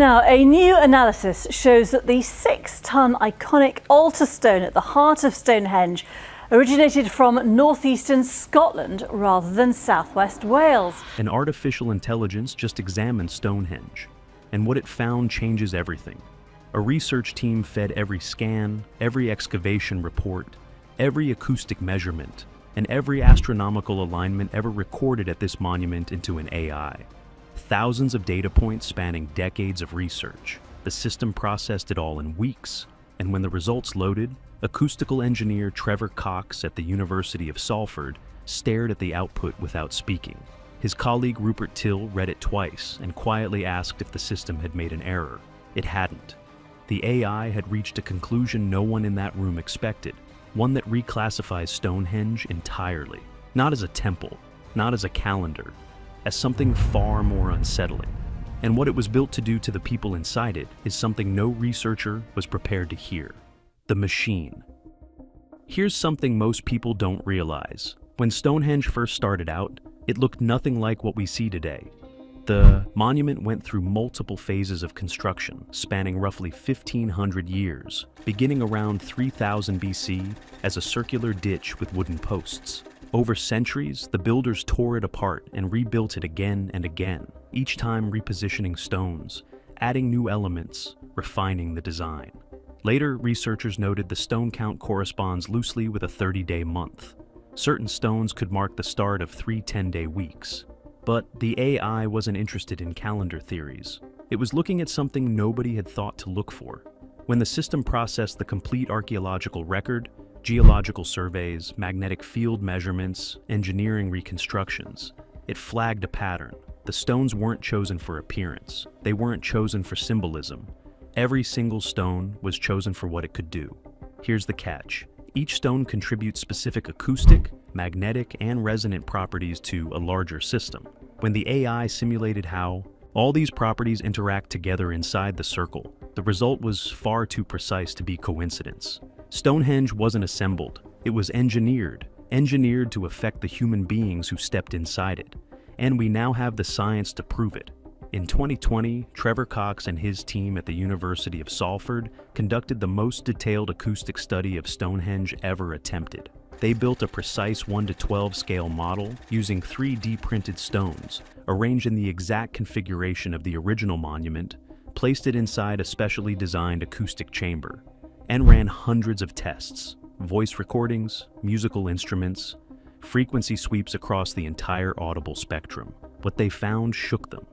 Now, a new analysis shows that the 6-ton iconic altar stone at the heart of Stonehenge originated from northeastern Scotland rather than southwest Wales. An artificial intelligence just examined Stonehenge, and what it found changes everything. A research team fed every scan, every excavation report, every acoustic measurement, and every astronomical alignment ever recorded at this monument into an AI. Thousands of data points spanning decades of research. The system processed it all in weeks, and when the results loaded, acoustical engineer Trevor Cox at the University of Salford stared at the output without speaking. His colleague Rupert Till read it twice and quietly asked if the system had made an error. It hadn't. The AI had reached a conclusion no one in that room expected, one that reclassifies Stonehenge entirely. Not as a temple, not as a calendar, as something far more unsettling. And what it was built to do to the people inside it is something no researcher was prepared to hear. The machine. Here's something most people don't realize. When Stonehenge first started out, it looked nothing like what we see today. The monument went through multiple phases of construction, spanning roughly 1,500 years, beginning around 3000 BC as a circular ditch with wooden posts. Over centuries, the builders tore it apart and rebuilt it again and again, each time repositioning stones, adding new elements, refining the design. Later, researchers noted the stone count corresponds loosely with a 30-day month. Certain stones could mark the start of 3 10-day weeks. But the AI wasn't interested in calendar theories. It was looking at something nobody had thought to look for. When the system processed the complete archaeological record, geological surveys, magnetic field measurements, engineering reconstructions, it flagged a pattern. The stones weren't chosen for appearance. They weren't chosen for symbolism. Every single stone was chosen for what it could do. Here's the catch. Each stone contributes specific acoustic, magnetic, and resonant properties to a larger system. When the AI simulated how all these properties interact together inside the circle, the result was far too precise to be coincidence. Stonehenge wasn't assembled, it was engineered to affect the human beings who stepped inside it. And we now have the science to prove it. In 2020, Trevor Cox and his team at the University of Salford conducted the most detailed acoustic study of Stonehenge ever attempted. They built a precise 1:12 scale model using 3D printed stones, arranged in the exact configuration of the original monument, placed it inside a specially designed acoustic chamber, and ran hundreds of tests, voice recordings, musical instruments, frequency sweeps across the entire audible spectrum. What they found shook them.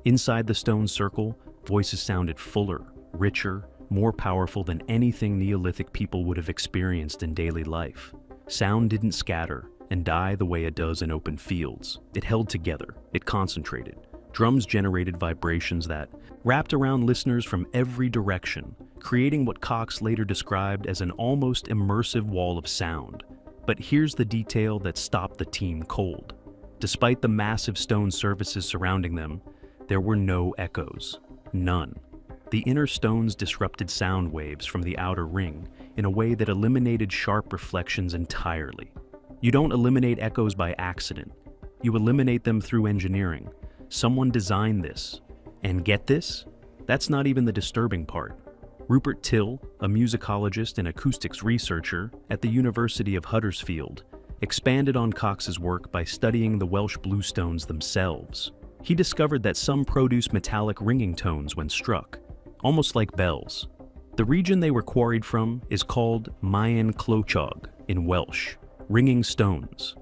Inside the stone circle, voices sounded fuller, richer, more powerful than anything Neolithic people would have experienced in daily life. Sound didn't scatter and die the way it does in open fields. It held together, it concentrated. Drums generated vibrations that wrapped around listeners from every direction, creating what Cox later described as an almost immersive wall of sound. But here's the detail that stopped the team cold. Despite the massive stone surfaces surrounding them, there were no echoes. None. The inner stones disrupted sound waves from the outer ring in a way that eliminated sharp reflections entirely. You don't eliminate echoes by accident. You eliminate them through engineering. Someone designed this. And get this? That's not even the disturbing part. Rupert Till, a musicologist and acoustics researcher at the University of Huddersfield, expanded on Cox's work by studying the Welsh bluestones themselves. He discovered that some produce metallic ringing tones when struck, almost like bells. The region they were quarried from is called Maen Clochog in Welsh, ringing stones.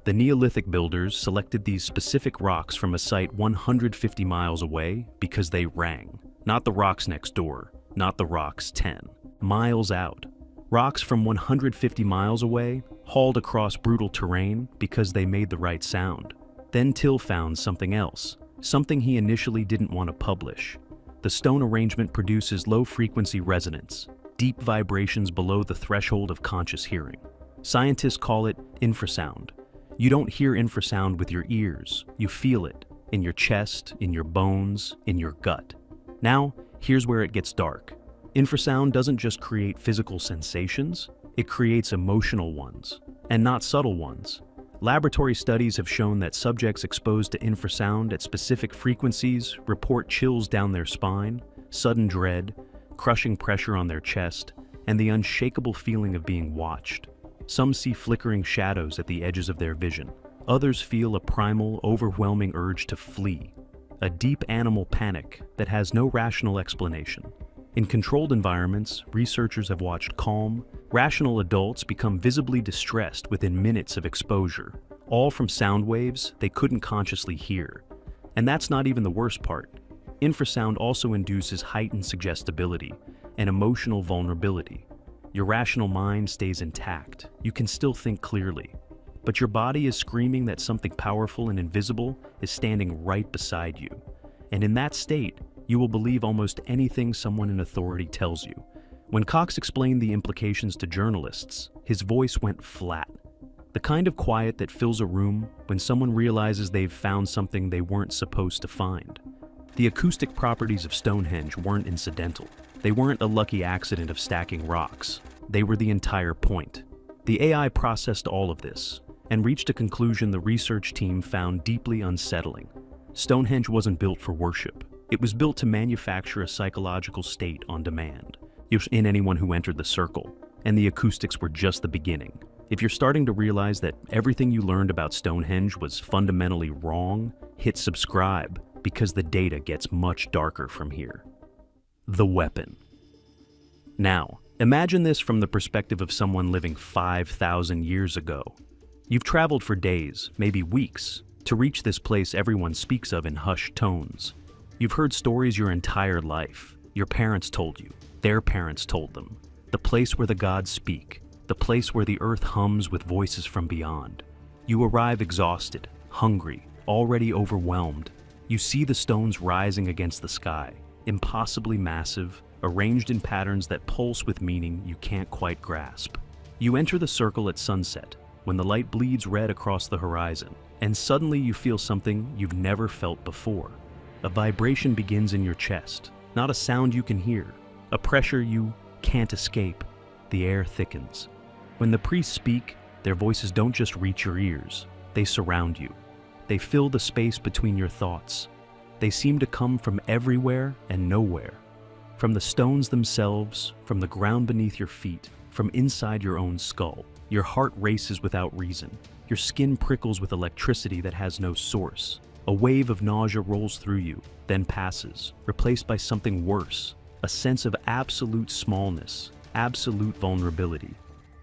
The Neolithic builders selected these specific rocks from a site 150 miles away because they rang. Not the rocks next door, not the rocks 10 miles out. Rocks from 150 miles away hauled across brutal terrain because they made the right sound. Then Till found something else, something he initially didn't want to publish. The stone arrangement produces low-frequency resonance, deep vibrations below the threshold of conscious hearing. Scientists call it infrasound. You don't hear infrasound with your ears, you feel it, in your chest, in your bones, in your gut. Now, here's where it gets dark. Infrasound doesn't just create physical sensations, it creates emotional ones, and not subtle ones. Laboratory studies have shown that subjects exposed to infrasound at specific frequencies report chills down their spine, sudden dread, crushing pressure on their chest, and the unshakable feeling of being watched. Some see flickering shadows at the edges of their vision. Others feel a primal, overwhelming urge to flee, a deep animal panic that has no rational explanation. In controlled environments, researchers have watched calm, rational adults become visibly distressed within minutes of exposure, all from sound waves they couldn't consciously hear. And that's not even the worst part. Infrasound also induces heightened suggestibility and emotional vulnerability. Your rational mind stays intact. You can still think clearly. But your body is screaming that something powerful and invisible is standing right beside you. And in that state, you will believe almost anything someone in authority tells you. When Cox explained the implications to journalists, his voice went flat. The kind of quiet that fills a room when someone realizes they've found something they weren't supposed to find. The acoustic properties of Stonehenge weren't incidental. They weren't a lucky accident of stacking rocks. They were the entire point. The AI processed all of this and reached a conclusion the research team found deeply unsettling. Stonehenge wasn't built for worship. It was built to manufacture a psychological state on demand in anyone who entered the circle, and the acoustics were just the beginning. If you're starting to realize that everything you learned about Stonehenge was fundamentally wrong, hit subscribe, because the data gets much darker from here. The weapon. Now, imagine this from the perspective of someone living 5,000 years ago. You've traveled for days, maybe weeks, to reach this place everyone speaks of in hushed tones. You've heard stories your entire life. Your parents told you. Their parents told them. The place where the gods speak. The place where the earth hums with voices from beyond. You arrive exhausted, hungry, already overwhelmed. You see the stones rising against the sky, impossibly massive, arranged in patterns that pulse with meaning you can't quite grasp. You enter the circle at sunset, when the light bleeds red across the horizon, and suddenly you feel something you've never felt before. A vibration begins in your chest, not a sound you can hear, a pressure you can't escape. The air thickens. When the priests speak, their voices don't just reach your ears, they surround you. They fill the space between your thoughts. They seem to come from everywhere and nowhere. From the stones themselves, from the ground beneath your feet, from inside your own skull. Your heart races without reason. Your skin prickles with electricity that has no source. A wave of nausea rolls through you, then passes, replaced by something worse, a sense of absolute smallness, absolute vulnerability.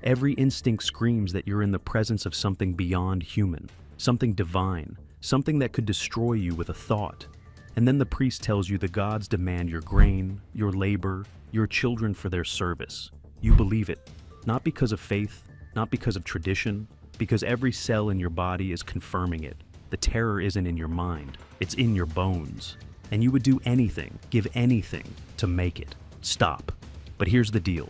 Every instinct screams that you're in the presence of something beyond human, something divine, something that could destroy you with a thought. And then the priest tells you the gods demand your grain, your labor, your children for their service. You believe it, not because of faith, not because of tradition, because every cell in your body is confirming it. The terror isn't in your mind, it's in your bones. And you would do anything, give anything, to make it stop. But here's the deal.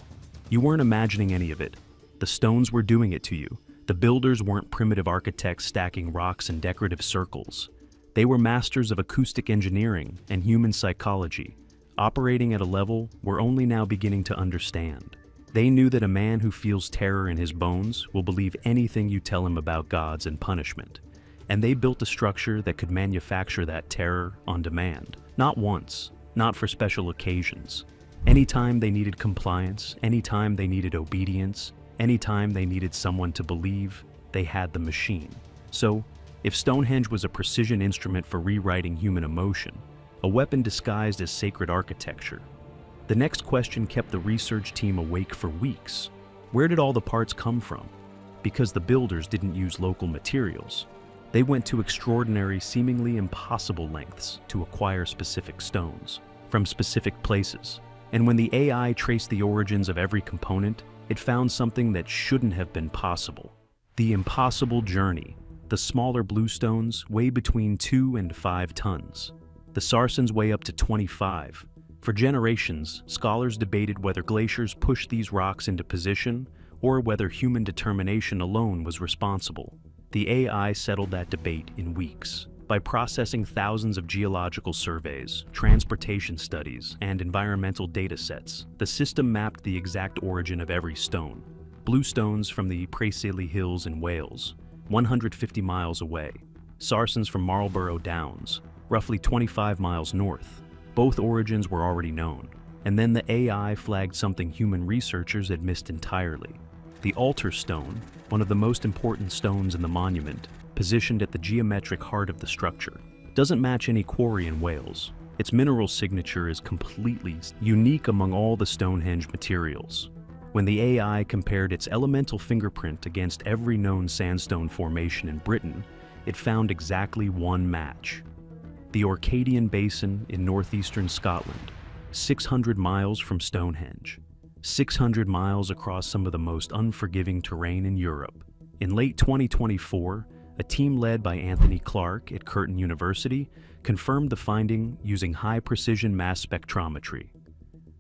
You weren't imagining any of it. The stones were doing it to you. The builders weren't primitive architects stacking rocks in decorative circles. They were masters of acoustic engineering and human psychology, operating at a level we're only now beginning to understand. They knew that a man who feels terror in his bones will believe anything you tell him about gods and punishment. And they built a structure that could manufacture that terror on demand. Not once, not for special occasions. Anytime they needed compliance, anytime they needed obedience, anytime they needed someone to believe, they had the machine. So, if Stonehenge was a precision instrument for rewriting human emotion, a weapon disguised as sacred architecture, the next question kept the research team awake for weeks. Where did all the parts come from? Because the builders didn't use local materials. They went to extraordinary, seemingly impossible lengths to acquire specific stones from specific places. And when the AI traced the origins of every component, it found something that shouldn't have been possible. The impossible journey. The smaller bluestones weigh between 2 and 5 tons. The sarsens weigh up to 25. For generations, scholars debated whether glaciers pushed these rocks into position or whether human determination alone was responsible. The AI settled that debate in weeks. By processing thousands of geological surveys, transportation studies, and environmental data sets, the system mapped the exact origin of every stone. Bluestones from the Preseli Hills in Wales, 150 miles away. Sarsens from Marlborough Downs, roughly 25 miles north. Both origins were already known, and then the AI flagged something human researchers had missed entirely. The altar stone, one of the most important stones in the monument, positioned at the geometric heart of the structure, doesn't match any quarry in Wales. Its mineral signature is completely unique among all the Stonehenge materials. When the AI compared its elemental fingerprint against every known sandstone formation in Britain, it found exactly one match. The Orcadian Basin in northeastern Scotland, 600 miles from Stonehenge, 600 miles across some of the most unforgiving terrain in Europe. In late 2024, a team led by Anthony Clark at Curtin University confirmed the finding using high-precision mass spectrometry.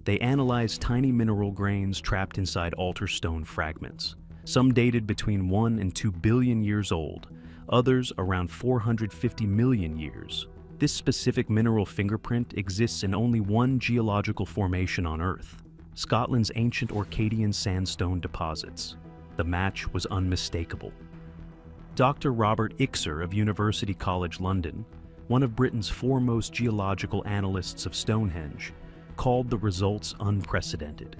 They analyzed tiny mineral grains trapped inside altar stone fragments, some dated between 1 and 2 billion years old, others around 450 million years. This specific mineral fingerprint exists in only one geological formation on Earth, Scotland's ancient Orcadian sandstone deposits. The match was unmistakable. Dr. Robert Till of University College London, one of Britain's foremost geological analysts of Stonehenge, called the results unprecedented.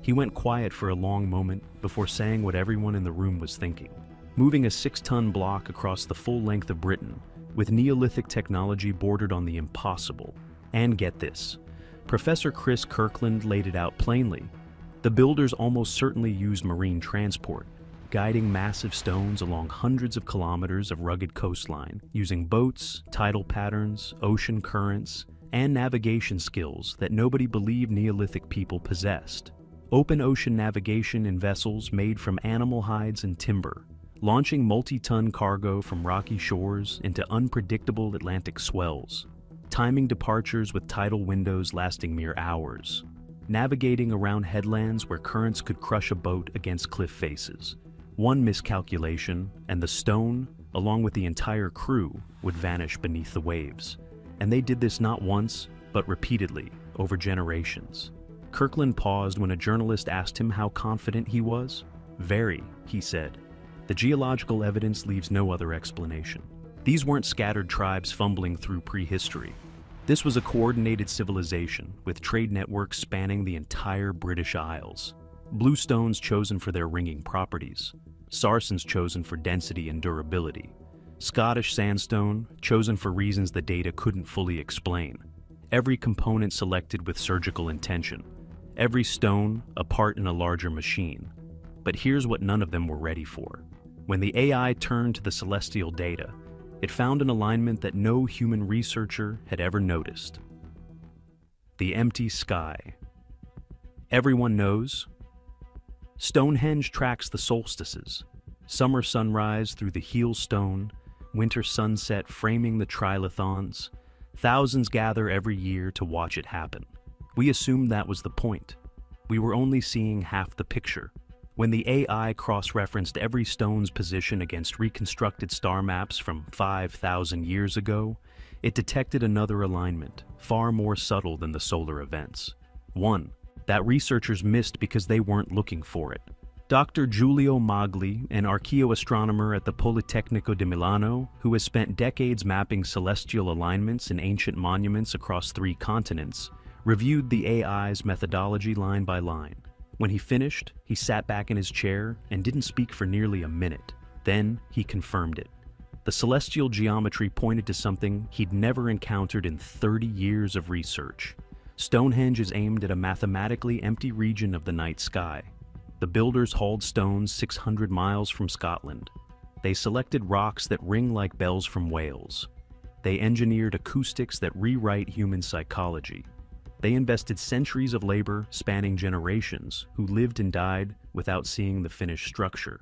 He went quiet for a long moment before saying what everyone in the room was thinking. Moving a 6-ton block across the full length of Britain, with Neolithic technology bordered on the impossible. And get this, Professor Chris Kirkland laid it out plainly. The builders almost certainly used marine transport, guiding massive stones along hundreds of kilometers of rugged coastline, using boats, tidal patterns, ocean currents, and navigation skills that nobody believed Neolithic people possessed. Open ocean navigation in vessels made from animal hides and timber, launching multi-ton cargo from rocky shores into unpredictable Atlantic swells, timing departures with tidal windows lasting mere hours, navigating around headlands where currents could crush a boat against cliff faces. One miscalculation, and the stone, along with the entire crew, would vanish beneath the waves. And they did this not once, but repeatedly, over generations. Kirkland paused when a journalist asked him how confident he was. "Very," he said. "The geological evidence leaves no other explanation." These weren't scattered tribes fumbling through prehistory. This was a coordinated civilization with trade networks spanning the entire British Isles. Blue stones chosen for their ringing properties, sarsens chosen for density and durability, Scottish sandstone chosen for reasons the data couldn't fully explain. Every component selected with surgical intention. Every stone a part in a larger machine. But here's what none of them were ready for. When the AI turned to the celestial data, it found an alignment that no human researcher had ever noticed. The empty sky. Everyone knows Stonehenge tracks the solstices, summer sunrise through the heel stone, winter sunset framing the trilithons. Thousands gather every year to watch it happen. We assumed that was the point. We were only seeing half the picture. When the AI cross-referenced every stone's position against reconstructed star maps from 5,000 years ago, it detected another alignment, far more subtle than the solar events. One that researchers missed because they weren't looking for it. Dr. Giulio Magli, an archaeoastronomer at the Politecnico di Milano, who has spent decades mapping celestial alignments in ancient monuments across 3 continents, reviewed the AI's methodology line by line. When he finished, he sat back in his chair and didn't speak for nearly a minute. Then he confirmed it. The celestial geometry pointed to something he'd never encountered in 30 years of research. Stonehenge is aimed at a mathematically empty region of the night sky. The builders hauled stones 600 miles from Scotland. They selected rocks that ring like bells from Wales. They engineered acoustics that rewrite human psychology. They invested centuries of labor spanning generations who lived and died without seeing the finished structure.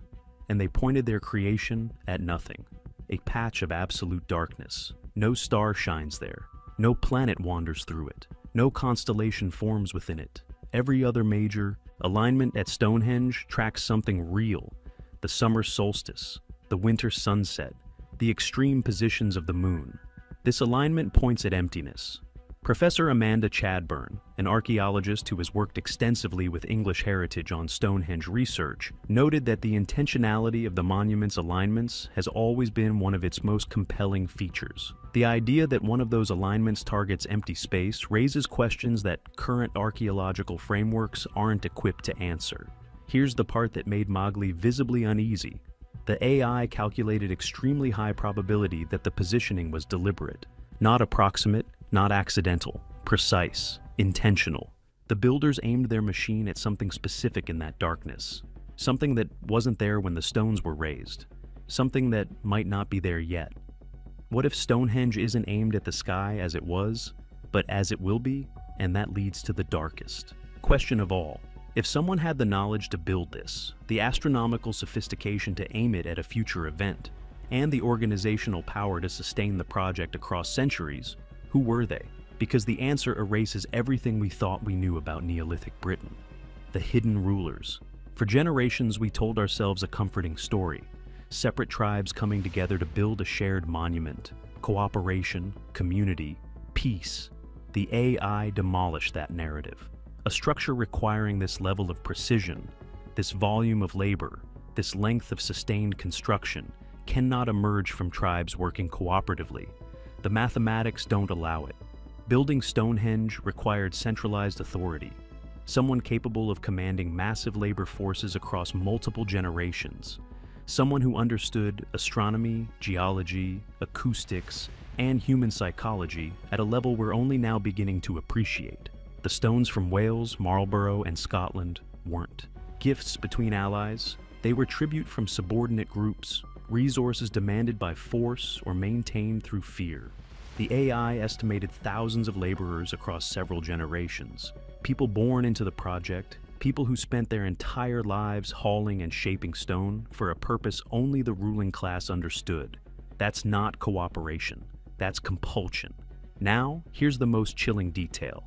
And they pointed their creation at nothing, a patch of absolute darkness. No star shines there. No planet wanders through it. No constellation forms within it. Every other major alignment at Stonehenge tracks something real: the summer solstice, the winter sunset, the extreme positions of the moon. This alignment points at emptiness. Professor Amanda Chadbourne, an archaeologist who has worked extensively with English heritage on Stonehenge research, noted that the intentionality of the monument's alignments has always been one of its most compelling features. The idea that one of those alignments targets empty space raises questions that current archaeological frameworks aren't equipped to answer. Here's the part that made Mowgli visibly uneasy. The AI calculated extremely high probability that the positioning was deliberate. Not approximate, not accidental, precise, intentional. The builders aimed their machine at something specific in that darkness. Something that wasn't there when the stones were raised. Something that might not be there yet. What if Stonehenge isn't aimed at the sky as it was, but as it will be, and that leads to the darkest question of all? If someone had the knowledge to build this, the astronomical sophistication to aim it at a future event, and the organizational power to sustain the project across centuries, who were they? Because the answer erases everything we thought we knew about Neolithic Britain. The hidden rulers. For generations, we told ourselves a comforting story. Separate tribes coming together to build a shared monument. Cooperation, community, peace. The AI demolished that narrative. A structure requiring this level of precision, this volume of labor, this length of sustained construction, cannot emerge from tribes working cooperatively. The mathematics don't allow it. Building Stonehenge required centralized authority, someone capable of commanding massive labor forces across multiple generations, someone who understood astronomy, geology, acoustics, and human psychology at a level we're only now beginning to appreciate. The stones from Wales, Marlborough, and Scotland weren't gifts between allies. They were tribute from subordinate groups, resources demanded by force or maintained through fear. The AI estimated thousands of laborers across several generations, people born into the project, people who spent their entire lives hauling and shaping stone for a purpose only the ruling class understood. That's not cooperation. That's compulsion. Now, here's the most chilling detail.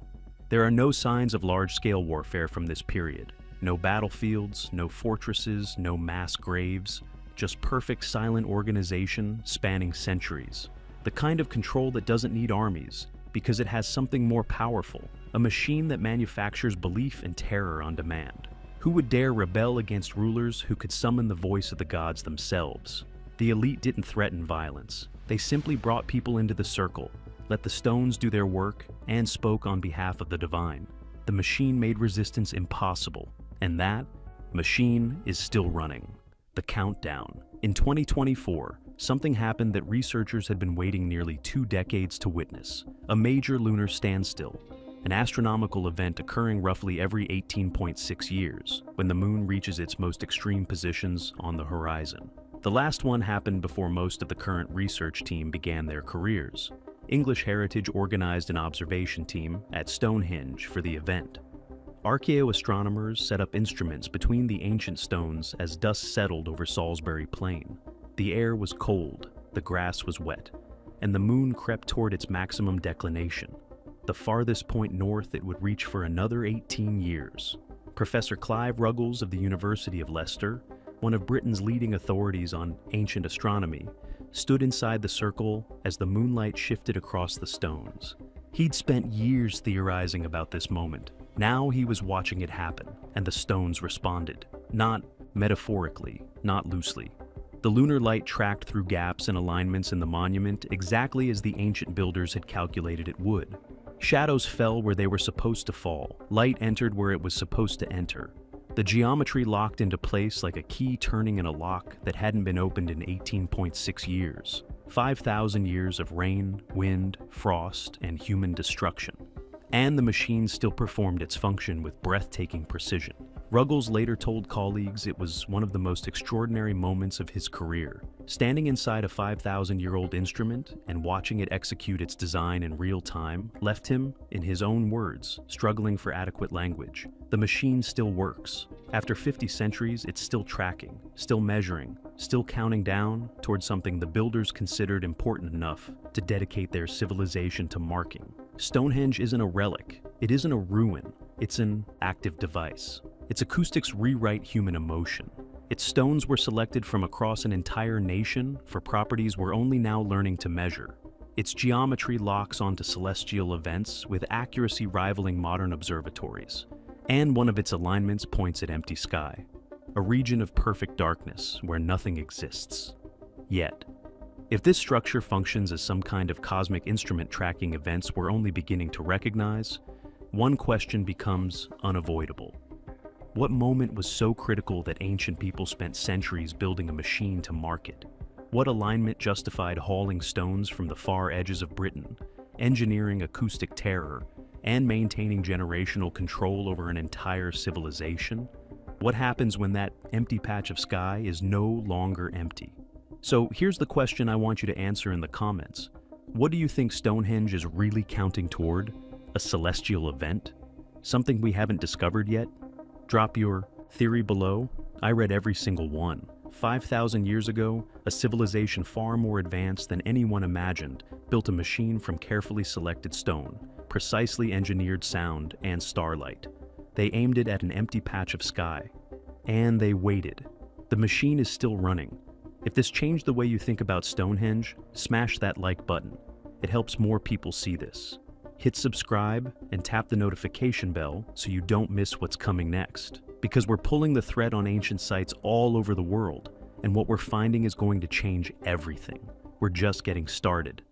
There are no signs of large-scale warfare from this period. No battlefields, no fortresses, no mass graves. Just perfect silent organization spanning centuries. The kind of control that doesn't need armies, because it has something more powerful. A machine that manufactures belief and terror on demand. Who would dare rebel against rulers who could summon the voice of the gods themselves? The elite didn't threaten violence. They simply brought people into the circle, let the stones do their work, and spoke on behalf of the divine. The machine made resistance impossible, and that machine is still running. The countdown. In 2024, something happened that researchers had been waiting nearly 2 decades to witness. A major lunar standstill. An astronomical event occurring roughly every 18.6 years, when the moon reaches its most extreme positions on the horizon. The last one happened before most of the current research team began their careers. English Heritage organized an observation team at Stonehenge for the event. Archaeoastronomers set up instruments between the ancient stones as dust settled over Salisbury Plain. The air was cold, the grass was wet, and the moon crept toward its maximum declination. The farthest point north it would reach for another 18 years. Professor Clive Ruggles of the University of Leicester, one of Britain's leading authorities on ancient astronomy, stood inside the circle as the moonlight shifted across the stones. He'd spent years theorizing about this moment. Now he was watching it happen, and the stones responded. Not metaphorically, not loosely. The lunar light tracked through gaps and alignments in the monument exactly as the ancient builders had calculated it would. Shadows fell where they were supposed to fall. Light entered where it was supposed to enter. The geometry locked into place like a key turning in a lock that hadn't been opened in 18.6 years. 5,000 years of rain, wind, frost, and human destruction. And the machine still performed its function with breathtaking precision. Ruggles later told colleagues it was one of the most extraordinary moments of his career. Standing inside a 5,000-year-old instrument and watching it execute its design in real time left him, in his own words, struggling for adequate language. The machine still works. After 50 centuries, it's still tracking, still measuring, still counting down towards something the builders considered important enough to dedicate their civilization to marking. Stonehenge isn't a relic. It isn't a ruin. It's an active device. Its acoustics rewrite human emotion. Its stones were selected from across an entire nation for properties we're only now learning to measure. Its geometry locks onto celestial events with accuracy rivaling modern observatories. And one of its alignments points at empty sky, a region of perfect darkness where nothing exists. Yet, If this structure functions as some kind of cosmic instrument tracking events we're only beginning to recognize, one question becomes unavoidable. What moment was so critical that ancient people spent centuries building a machine to mark it? What alignment justified hauling stones from the far edges of Britain, engineering acoustic terror, and maintaining generational control over an entire civilization? What happens when that empty patch of sky is no longer empty? So here's the question I want you to answer in the comments. What do you think Stonehenge is really counting toward? A celestial event? Something we haven't discovered yet? Drop your theory below. I read every single one. 5,000 years ago, a civilization far more advanced than anyone imagined built a machine from carefully selected stone, precisely engineered sound, and starlight. They aimed it at an empty patch of sky. And they waited. The machine is still running. If this changed the way you think about Stonehenge, smash that like button. It helps more people see this. Hit subscribe and tap the notification bell so you don't miss what's coming next. Because we're pulling the thread on ancient sites all over the world, and what we're finding is going to change everything. We're just getting started.